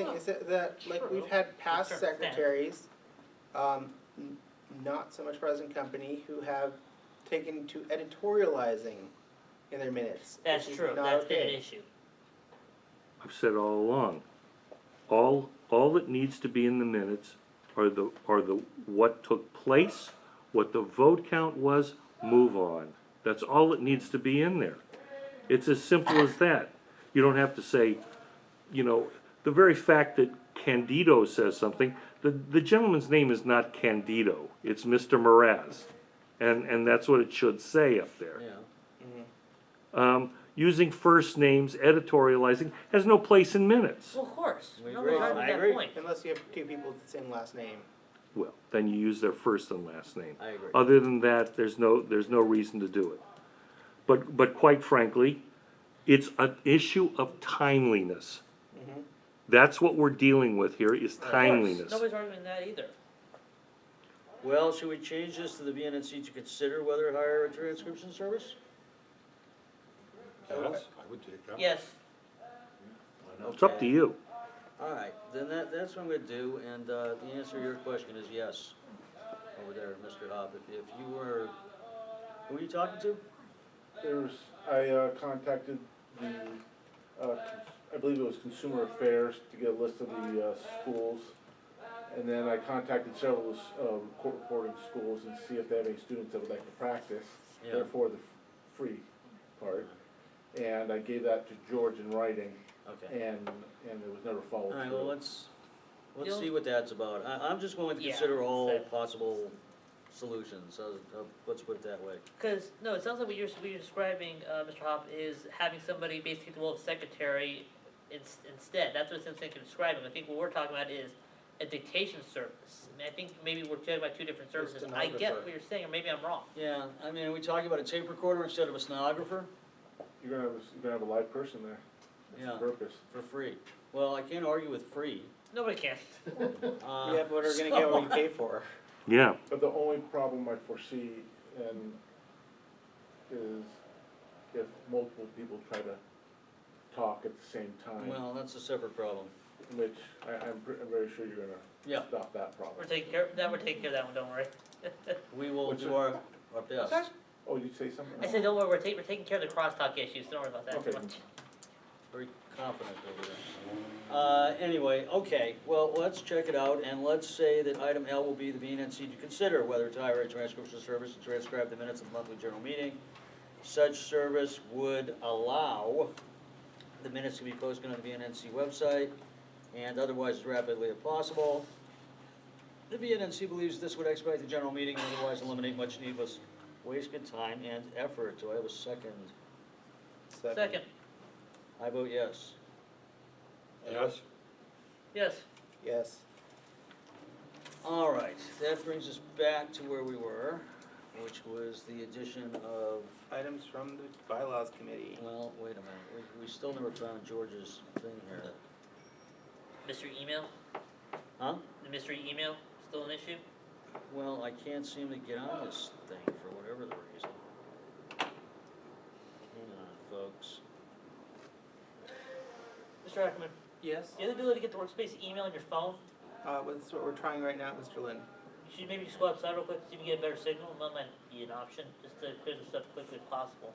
thing, is that like True. we've had past To a certain extent. secretaries, not so much present company, who have taken to editorializing in their minutes. That's which is true, not that's been an okay. issue. I've said all along, all that needs to be in the minutes are the what took place, what the vote count was, move on. That's all that needs to be in there. It's as simple as that. You don't have to say, you know, the very fact that Candido says something, the gentleman's name is not Candido, it's Mr. Mraz. And that's what it should say up there. Yeah. Using first names, editorializing, has no place in minutes. Well, of course, We nobody's agree. arguing I that agree. point. Unless you have two people with the same last name. Well, then you use their first and last name. I agree. Other than that, there's no reason to do it. But quite frankly, it's an issue of timeliness. Mhm. That's what we're dealing with here, is Of course, timeliness. nobody's arguing that either. Well, should we change this to the VNNC to consider whether to hire a transcription service? I would take that. Yes, It's up to you. All right, then that's what I'm gonna do, and the answer to your question is yes. Over there, Mr. Hobb, if you were, who are you talking to? I contacted the, I believe it was Consumer Affairs to get a list of the schools. And then I contacted several court reporting schools and see if they have any students that would like to practice, Yeah. therefore the free part. And I gave that to George in writing, Okay. and it was never followed All through. right, well, let's You'll- see what that's about. I'm just willing to Yeah, consider all fair. possible solutions, let's put it that way. because, no, it sounds like what you're describing, Mr. Hop, is having somebody basically the role of secretary instead. That's what it seems like you're describing. I think what we're talking about is a dictation service. I mean, I think maybe we're talking about two different services. I get stenographer. what you're saying, or maybe I'm wrong. Yeah, I mean, are we talking about a tape recorder instead of a stenographer? You're gonna have a live person there, that's Yeah. the purpose. For free. Well, I can't argue with free. Nobody can. Yeah, but we're gonna get what we pay for. Yeah, But the only problem I foresee is if multiple people try to talk at the same time, Well, that's a separate problem. which I'm very sure you're Yeah. gonna stop that problem. We're taking care of that one, don't worry. We will What's do it? our best. Okay. Oh, you say something I else? said, don't worry, we're taking care of the crosstalk issues, don't worry about that too Okay. much. Very confident over there. Anyway, okay, well, let's check it out, and let's say that item L will be the VNNC to consider whether to hire a transcription service to transcribe the minutes of the monthly general meeting. Such service would allow the minutes to be posted on the VNNC website, and otherwise as rapidly as possible. The VNNC believes this would expedite the general meeting and otherwise eliminate much needless wasted time and effort. Do I have a second? Second, I vote yes. Yes? yes. Yes. All right, that brings us back to where we were, which was the addition of, Items from the bylaws committee. well, wait a minute, we still never found George's thing here. Mystery email, Huh? the mystery email, still an issue? Well, I can't seem to get on this thing for whatever the reason. Hang on, folks. Mr. Ackerman, Yes. the other ability to get the workspace email on your phone, That's what we're trying right now, Mr. Lynn. you should maybe just go outside real quick, see if you get a better signal, that might be an option, just to clear this up quickly as possible.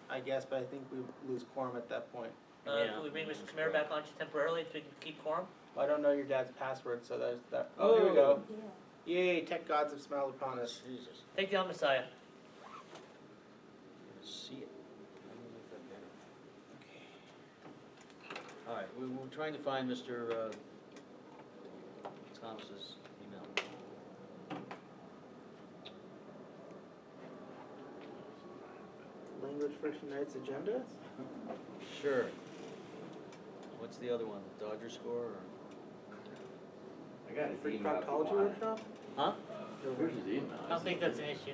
I guess, but I think we lose quorum at that point. Yeah. Can we bring Mr. Kamara back on just temporarily so we can keep quorum? I don't know your dad's password, so there's that. Oh, here we go. Yay, tech gods have smiled upon us. Jesus, Take down Messiah. I see it. Let me make that better. All right, we were trying to find Mr. Thomas's email. Language Friction Night's agenda? Sure. What's the other one, the Dodger score, or? I got his Free email. proctology workshop? Huh? Here's his email. I don't think that's an issue.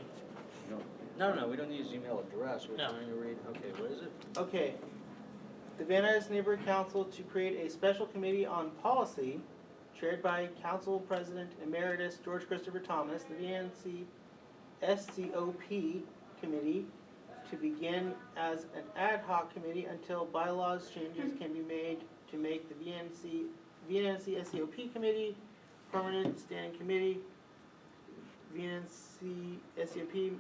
No, we don't need his email address, we're No. trying to read, okay, what is it? Okay. The Van Nuys Neighborhood Council to create a special committee on policy chaired by Council President Emeritus George Christopher Thomas, the VNC SCOP committee to begin as an ad hoc committee until bylaws changes can be made to make VNNC SEOP Committee, Permanent Standing Committee, VNNC SEOP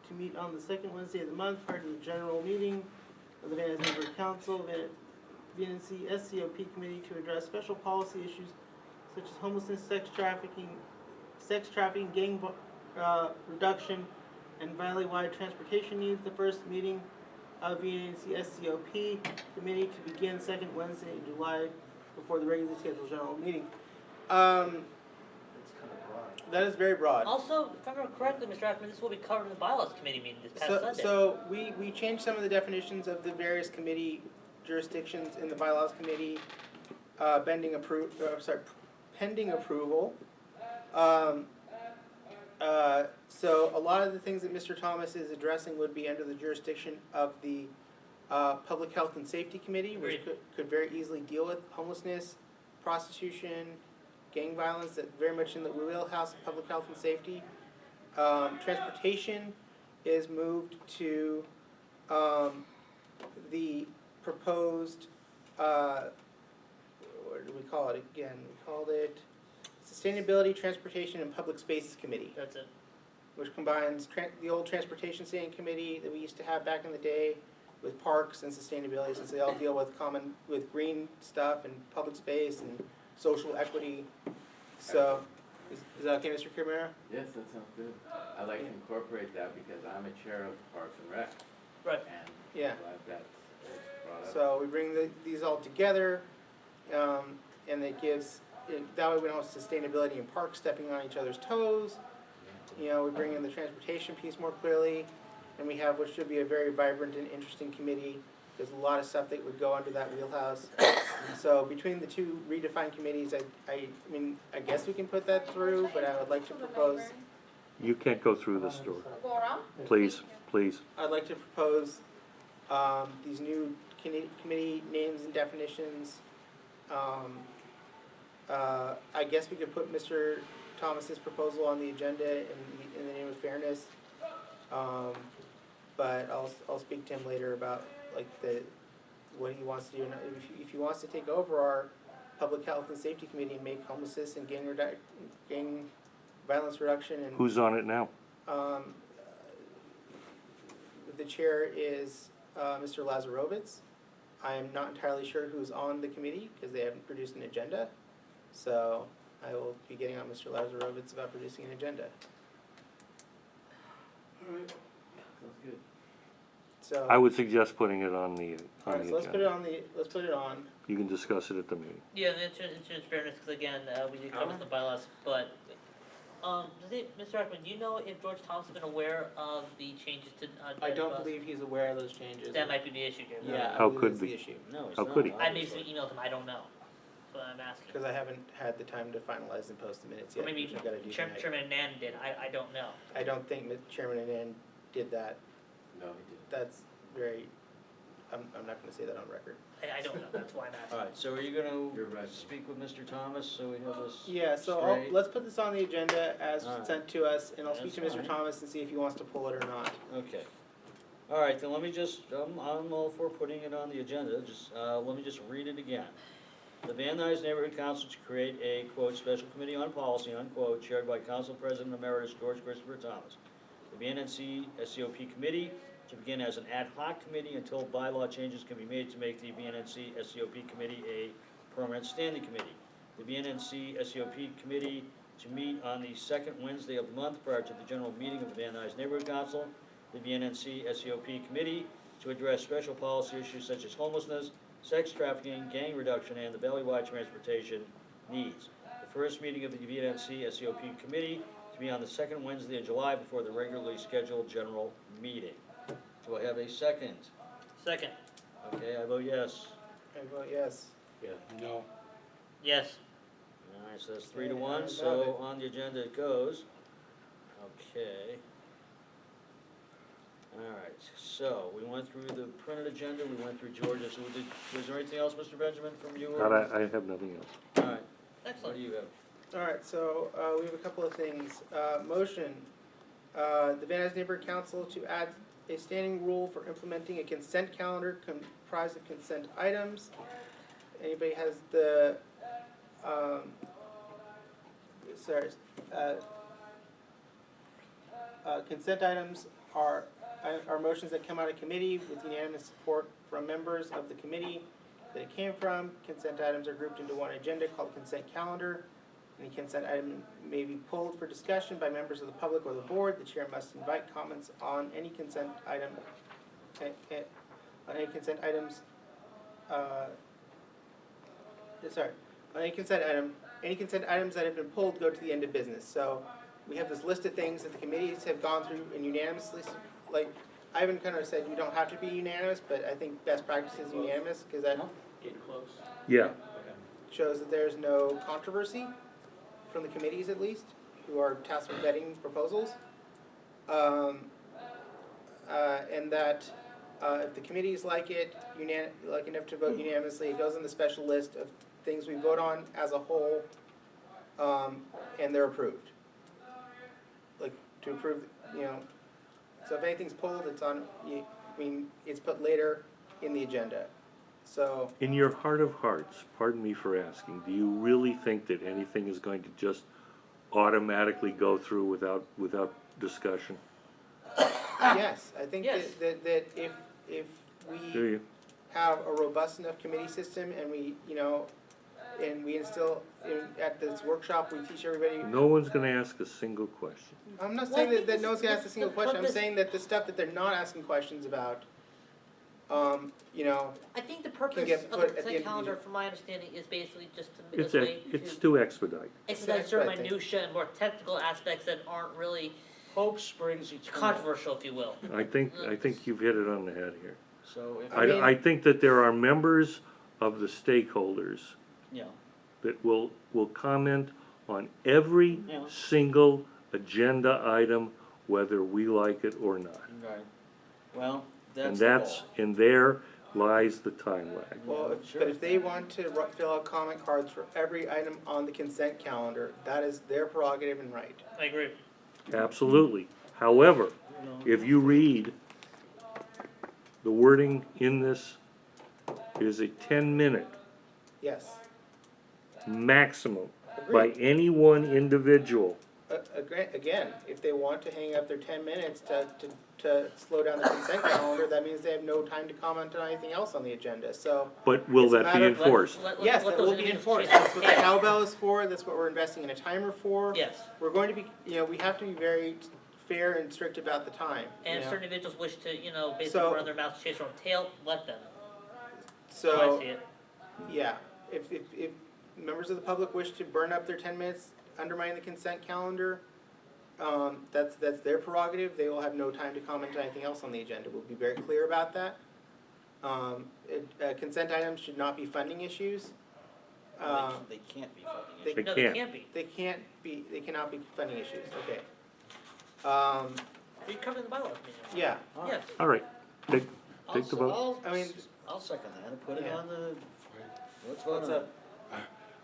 to meet on the second Wednesday of the month prior to the general meeting of the Van Nuys Neighborhood Council, VNNC SCOP Committee to address special policy issues such as homelessness, sex trafficking, gang reduction, and valley-wide transportation needs. The first meeting of VNNC SCOP Committee to begin second Wednesday in July before the regularly scheduled general meeting. That is very broad. Also, if I remember correctly, Mr. Ackerman, this will be covered in the bylaws committee meeting this past Sunday. So we changed some of the definitions of the various committee jurisdictions in the bylaws committee, pending approval. So a lot of the things that Mr. Thomas is addressing would be under the jurisdiction of the Public Health and Safety Committee, which could very easily deal with homelessness, prostitution, gang violence, that very much in the wheelhouse of public health and safety. Transportation is moved to the proposed, what do we call it again? We called it Sustainability, Transportation, and Public Spaces Committee, That's it. which combines the old Transportation Standing Committee that we used to have back in the day with parks and sustainability, since they all deal with green stuff and public space and social equity. So, is that okay, Mr. Camara? Yes, that sounds good. I'd like to incorporate that because I'm a chair of Parks and Rec. Right. And Yeah. glad that's brought up. So we bring these all together, and it gives, that way we don't have sustainability in parks stepping on each other's toes. You know, we bring in the transportation piece more clearly, and we have what should be a very vibrant and interesting committee. There's a lot of stuff that would go under that wheelhouse. So between the two redefined committees, I mean, I guess we can put that through, but I would like to propose, You can't go through this door. Please, please. I'd like to propose these new committee names and definitions. I guess we could put Mr. Thomas's proposal on the agenda in the name of fairness. But I'll speak to him later about like what he wants to do. And if he wants to take over our Public Health and Safety Committee and make homelessness and gang violence reduction and Who's on it now? the chair is Mr. Lazarovitz. I am not entirely sure who's on the committee because they haven't produced an agenda. So I will be getting on Mr. Lazarovitz about producing an agenda. Sounds good. So I would suggest putting it on the alright, so let's put it on. You can discuss it at the meeting. Yeah, and it's fairness, because again, we did cover the bylaws, but, Mr. Ackerman, do you know if George Thomas has been aware of the changes to, I don't believe he's aware of those changes. that might be the issue here. Yeah, I How believe could that's the be? issue. No, it's How not. could he? I maybe emailed him, I don't know, that's what I'm asking. Because I haven't had the time to finalize and post the minutes Or yet, maybe which I've got to do tonight. Chairman Nan did, I don't know. I don't think Chairman Anand did that. No, he didn't. That's very, I'm not gonna say that on record. I don't know, that's why I'm asking. All right, so are you You're gonna right. speak with Mr. Thomas, so we have this? Yeah, so straight? let's put this on the agenda as Alright. sent to us, and I'll speak to That's Mr. fine. Thomas and see if he wants to pull it or not. Okay. All right, then let me just, I'm all for putting it on the agenda, just, let me just read it again. The Van Nuys Neighborhood Council to create a, quote, special committee on policy, unquote, chaired by Council President Emeritus George Christopher Thomas. The VNNC SCOP Committee to begin as an ad hoc committee until bylaw changes can be made to make the VNNC SCOP Committee a permanent standing committee. The VNNC SCOP Committee to meet on the second Wednesday of the month prior to the general meeting of the Van Nuys Neighborhood Council. The VNNC SCOP Committee to address special policy issues such as homelessness, sex trafficking, gang reduction, and the valley-wide transportation needs. The first meeting of the VNNC SCOP Committee to be on the second Wednesday of July before the regularly scheduled general meeting. Do I have a second? Second, Okay, I vote yes. I vote yes. Yeah. No. yes, All right, so that's 3 to Okay, 1, I got so it. on the agenda it goes. Okay. All right, so we went through the printed agenda, we went through Georgia, so was there anything else, Mr. Benjamin, from you? God, I have nothing else. All right, what excellent. do you have? Alright, so, we have a couple of things. Motion, the Van Nuys Neighborhood Council to add a standing rule for implementing a consent calendar comprised of consent items. anybody has the, sorry, consent items are motions that come out of committee with unanimous support from members of the committee that it came from. Consent items are grouped into one agenda called consent calendar. Any consent item may be pulled for discussion by members of the public or the board. The chair must invite comments on any consent item, on any consent items, any consent items that have been pulled go to the end of business. So we have this list of things that the committees have gone through and unanimously, like, Ivan kind of said you don't have to be unanimous, but I think best practice is unanimous, because that Getting close. Yeah, shows that there's no controversy from the committees, at least, who are tasked with vetting proposals. And that if the committees like it, like enough to vote unanimously, it goes on the special list of things we vote on as a whole, and they're approved. Like, to approve, so if anything's pulled, it's on, it's put later in the agenda. So, in your heart of hearts, pardon me for asking, do you really think that anything is going to just automatically go through without discussion? yes, I think Yes. that if Do we you? have a robust enough committee system and we, and we instill, at this workshop, we teach everybody. No one's gonna ask a single question. I'm not Well, I saying think that no one's gonna ask a single the question, I'm purpose- saying that the stuff that they're not asking questions about, I think the purpose get of put the at the consent end of the calendar, meeting. from my understanding, is basically just to, It's as a way it's to to expedite. expedite certain expedite things. minutia and more technical aspects that aren't really Hope springs eternal. controversial, if you will. I think you've hit it on the head here. So if, mean- I think that there are members of the stakeholders yeah, that will comment on every Yeah. single agenda item, whether we like it or not. right. Well, And that's the and there lies the time lag. well, Sure. but if they want to fill out comment cards for every item on the consent calendar, that is their prerogative and right. I agree. Absolutely. However, if you read the wording in this, it is a 10-minute Yes. maximum by Agreed. any one individual. Again, if they want to hang up their 10 minutes to slow down the consent calendar, that means they have no time to comment on anything else on the agenda, so. But will It's a that be matter of- enforced? Yes, that will be enforced, that's what the cowbell is for, that's what we're investing in a timer for. Yes, We're going to be, we have to be very fair and strict about the time. and if you know. certain individuals wish to, basically So- run their mouths, chase their own tail, let them. I So, see it. yeah, if members of the public wish to burn up their 10 minutes undermining the consent calendar, that's their prerogative, they will have no time to comment on anything else on the agenda, we'll be very clear about that. Consent items should not be funding issues. goal. They can't be funding it. They No, can't. they can't be. They cannot be funding issues, okay. You covered in the bylaws, maybe. Yeah, All right. Yes. All right, take the vote. I'll second that and put it Yeah. on the, let's vote what's on it. up?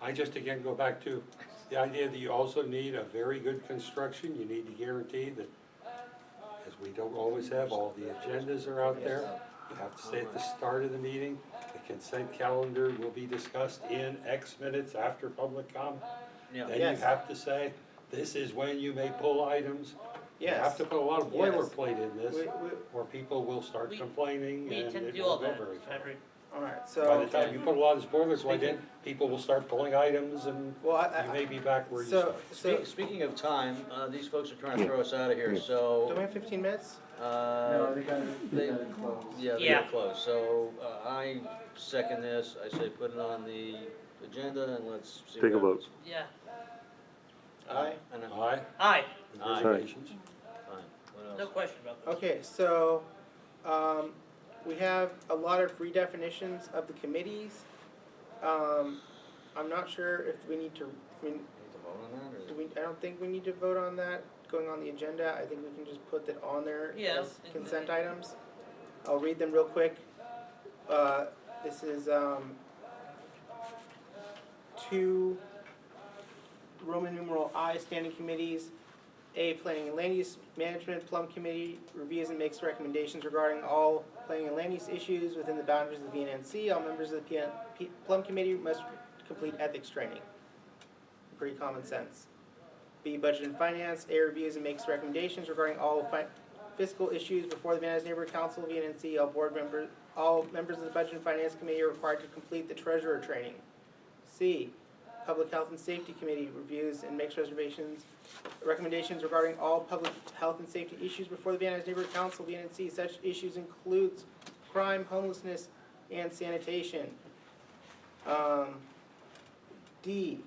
I just again go back to the idea that you also need a very good construction, you need to guarantee that, as we don't always have, all the agendas are out there. You have to say at the start of the meeting, the consent calendar will be discussed in X minutes after public comment. Yeah. Then Yes. you have to say, this is when you may pull items. You Yes. have to put a lot of Yes. boilerplate in this, We- or people will start We- complaining We and tend to it do all won't go that, very I far. agree. Alright, By so, the time you put a lot of this boilerplate in, Speaking- people will start pulling items and well, you may be back where you so, started. Speaking of time, these folks are trying to Yeah. throw us out of here, Yeah. so, don't we have 15 minutes? they gotta Yeah. close. So, I second this, I say put it on the agenda and let's see. Take a what vote. happens. Yeah. Aye. And then, Aye. Aye, Aye. Reservations? fine, what no else? question about that. Okay, so, we have a lot of redefinitions of the committees. I'm not sure if we need to, Need to vote on that, or? I don't think we need to vote on that going on the agenda, I think we can just put that on there Yeah, as consent items. I'll read them real quick. This is, 2 Roman numeral I standing committees A, Planning and Land Use Management Plum Committee reviews and makes recommendations regarding all planning and land use issues within the boundaries of the VNNC. All members of the Plum Committee must complete ethics training. Pretty common sense. B, Budget and Finance. A, reviews and makes recommendations regarding all fiscal issues before the Van Nuys Neighborhood Council, VNNC. All members of the Budget and Finance Committee are required to complete the treasurer training. C, Public Health and Safety Committee reviews and makes recommendations regarding all public health and safety issues before the Van Nuys Neighborhood Council, VNNC. Such issues includes crime, homelessness, and sanitation. D,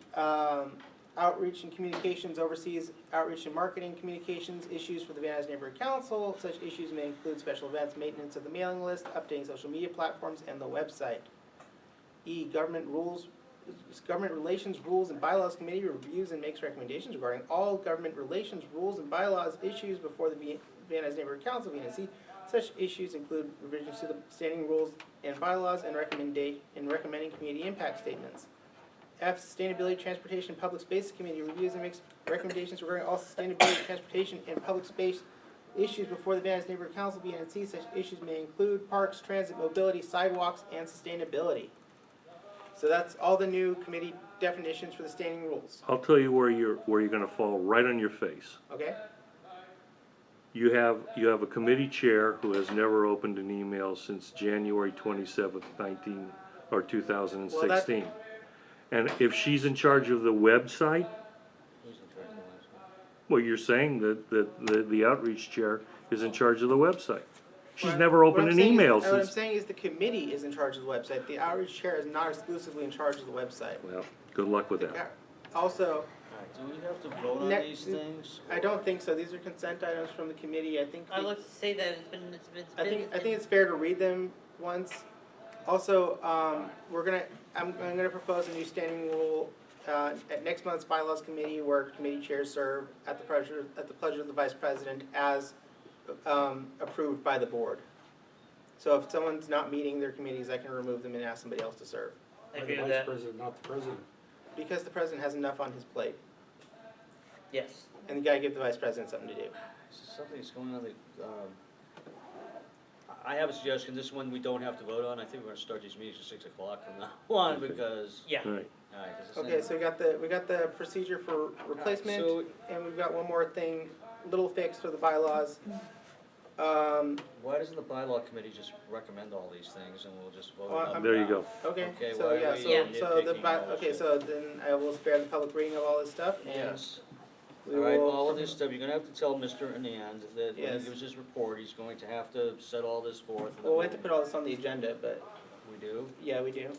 Outreach and Communications oversees outreach and marketing communications issues for the Van Nuys Neighborhood Council. Such issues may include special events, maintenance of the mailing list, updating social media platforms, and the website. E, Government Relations Rules and Bylaws Committee reviews and makes recommendations regarding all government relations rules and bylaws issues before the Van Nuys Neighborhood Council, VNNC. Such issues include revisions to the standing rules and bylaws and recommending community impact statements. F, Sustainability, Transportation, and Public Space Committee reviews and makes recommendations regarding all sustainability, transportation, and public space issues before the Van Nuys Neighborhood Council, VNNC. Such issues may include parks, transit, mobility, sidewalks, and sustainability. So that's all the new committee definitions for the standing rules. I'll tell you where you're gonna fall right on your face. Okay? You have a committee chair who has never opened an email since January 27th, 2016. And if she's in charge of the website, Who's in charge of the last one? well, you're saying that the outreach chair is in charge of the website. She's What- never what opened I'm an saying email is, What I'm since. saying is the committee is in charge of the website. The outreach chair is not exclusively in charge of the website. Well, good luck with that. Also, All right, do we have to vote on Next- these things? I don't think so. These are consent items from the committee. I think. I'd like to say that I think it's fair to read them once. Also, I'm gonna propose a new standing rule at next month's bylaws committee where committee chairs serve at the pleasure of the vice president as approved by the board. So if someone's not meeting their committees, I can remove them and ask somebody else to serve. I Or agree the with vice that, president, not the president. Because the president has enough on his plate, yes. and you gotta give the vice president something to do. Something's going on, I have a suggestion, this one we don't have to vote on, I think we're gonna start these meetings at 6 o'clock from now on, because, Yeah, All right. alright, 'cause it's Okay, so we got the procedure for replacement, so- and we've got one more thing, little fix for the bylaws. Why doesn't the bylaw committee just recommend all these things and we'll just vote Well, on them? There you now? go. Okay, Okay, so why yeah, are we so nitpicking all this okay, shit? so then I will spare the public reading of all this stuff, and Yes, we alright, will. all of this stuff, you're gonna have to tell Mr. Anand that when Yes. he gives his report, he's going to have to set all this forth. and Well, we then have to put all this on the agenda, but, We do, yeah, we do,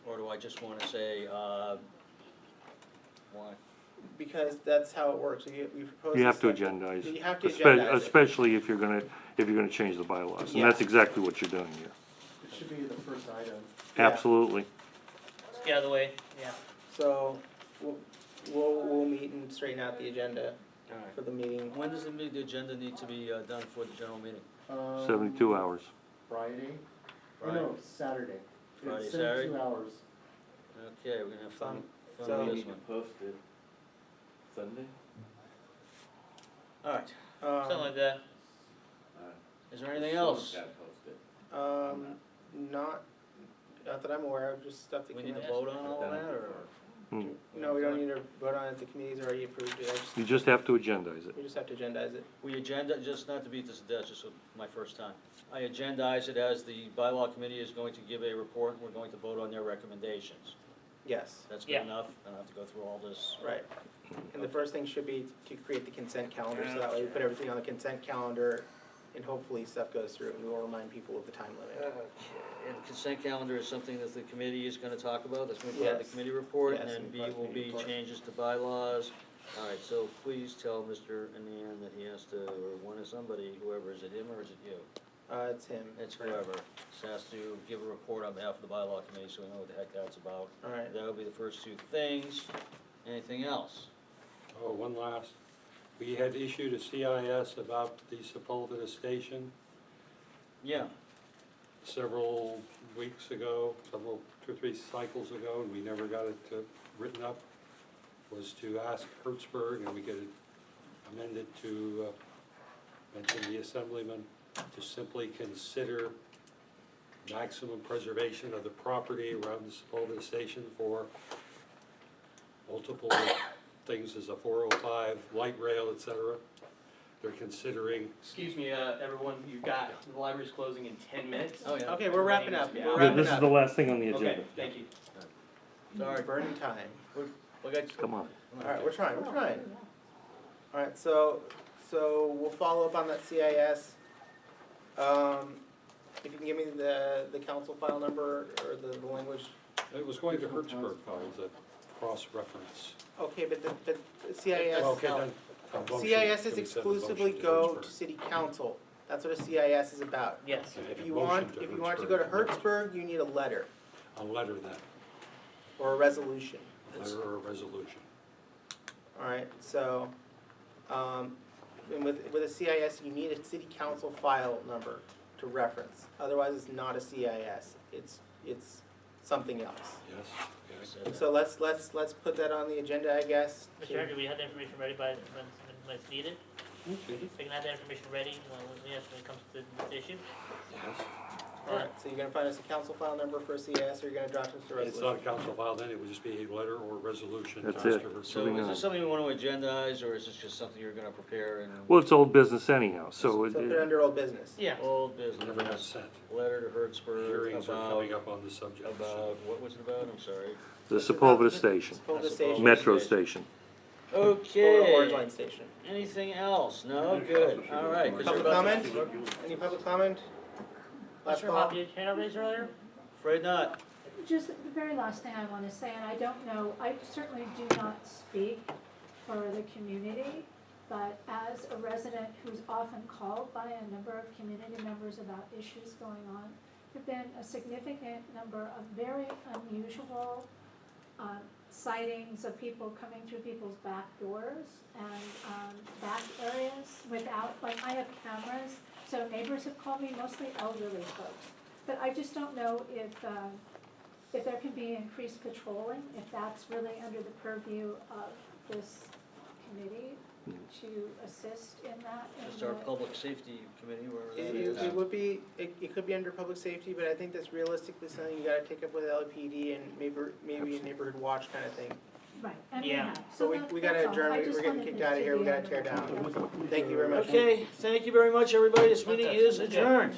or do I just wanna say, why? because that's how it works, we propose. You have to this stuff. agendize. You have to Espe- agendize it. Especially if you're gonna change the bylaws, and that's Yes. exactly what you're doing here. It should be the first item. Yeah. Absolutely. let's get out of the way, yeah. So, we'll meet and straighten out the agenda Alright. for the meeting. When does the agenda need to be done for the general meeting? 72 hours. Friday, or Friday? no, Saturday. Friday, It's Saturday? 72 hours. Okay, we're gonna have fun So- We with need this to one. post it Sunday? Alright, Something like that. is there anything else? Got posted. Not that I'm aware of, just stuff that We came need to in. vote on all Done it that, or? before. No, we don't need to vote on it, the committee's already approved it, You just have to agendize it. we just have to agendize it. We agenda, just not to beat this to death, just my first time. I agendize it as the bylaw committee is going to give a report, and we're going to vote on their recommendations. Yes, That's good Yeah. enough, I don't have to go through all this. right. And the first thing should be to create the consent calendar, so that way we put everything on the consent calendar, and hopefully stuff goes through, and we will remind people of the time limit. And consent calendar is something that the committee is gonna talk about, that's gonna be part of Yes. the committee report, and Yes, then and B part of the will committee be report. changes to bylaws. Alright, so please tell Mr. Anand that he has to, or one of somebody, whoever, is it him or is it you? It's him. It's whoever, just has to give a report on behalf of the bylaw committee, so we know what the heck that's about. Alright, That'll be the first two things. Anything else? Oh, one last, we had issued a CIS about the Sepulveda station Yeah, several weeks ago, 2 or 3 cycles ago, and we never got it written up. Was to ask Hertzberg, and we get it amend it to mention the Assemblyman to simply consider maximum preservation of the property around the Sepulveda station for multiple things as a 405, light rail, et cetera. They're considering, Excuse me, everyone, the library's closing in 10 minutes. Oh, yeah. Okay, we're wrapping up, Yeah. we're Yeah, wrapping this is up. the last thing on the Okay, agenda. thank you. Sorry, Burning time. we got. Come on. Alright, we're trying. Alright, so we'll follow up on that CIS. If you can give me the council file number or the language. it was going to Hertzberg file, the cross-reference. Okay, but the CIS. Okay, then, a motion. CIS Can is we send a exclusively motion go Hertzberg? to city council. That's what a CIS is about. Yes. Okay, If a you motion want to go to Hertzberg, you need a letter A letter then, or a resolution. letter or a resolution. Alright, so, and with a CIS, you need a city council file number to reference. Otherwise, it's not a CIS. It's something else. Yes, okay. So let's put that on the agenda, I guess. Mr. Chair, do we have the information ready when it's needed? We can have that information ready when it comes to this issue? Yes. Alright, so you're gonna find us a council file number for a CS, or you're gonna draft us a It's not a resolution? council file then, it would just be a letter or resolution. That's to it. Mr. Hertzberg. So Moving is on. this something you want to agendize, or is this just something you're gonna prepare and? Well, it's old business anyhow, so So it, put it under old business. Yeah. Old Never got business, sent. letter to Hertzberg Hearings are about, coming up on the subject. what was it about, I'm sorry? the Sepulveda station, Sepulveda station. Metro station. Or Orange Line Okay, Station. anything else? No, good, all right. 'cause Public we're about comment? to- Any public comment? Last Mr. call. Hop, you had your hand raised earlier? Afraid not. Just the very last thing I want to say, and I don't know, I certainly do not speak for the community, but as a resident who's often called by a number of community members about issues going on, there have been a significant number of very unusual sightings of people coming through people's back doors and back areas without, like, I have cameras, so neighbors have called me, mostly elderly folks. But I just don't know if there can be increased patrolling, if that's really under the purview of this committee to assist in that. Just our public safety committee, wherever that It is. would be, it could be under public safety, but I think that's realistically something you gotta take up with LAPD and maybe a neighborhood watch kind of thing. Right, and we Yeah. have. So we that's gotta all. adjourn, I we're just getting wanted kicked it out of to here, we be gotta on the tear down. record. Thank you very much. Okay, thank you very much, everybody. This meeting is adjourned.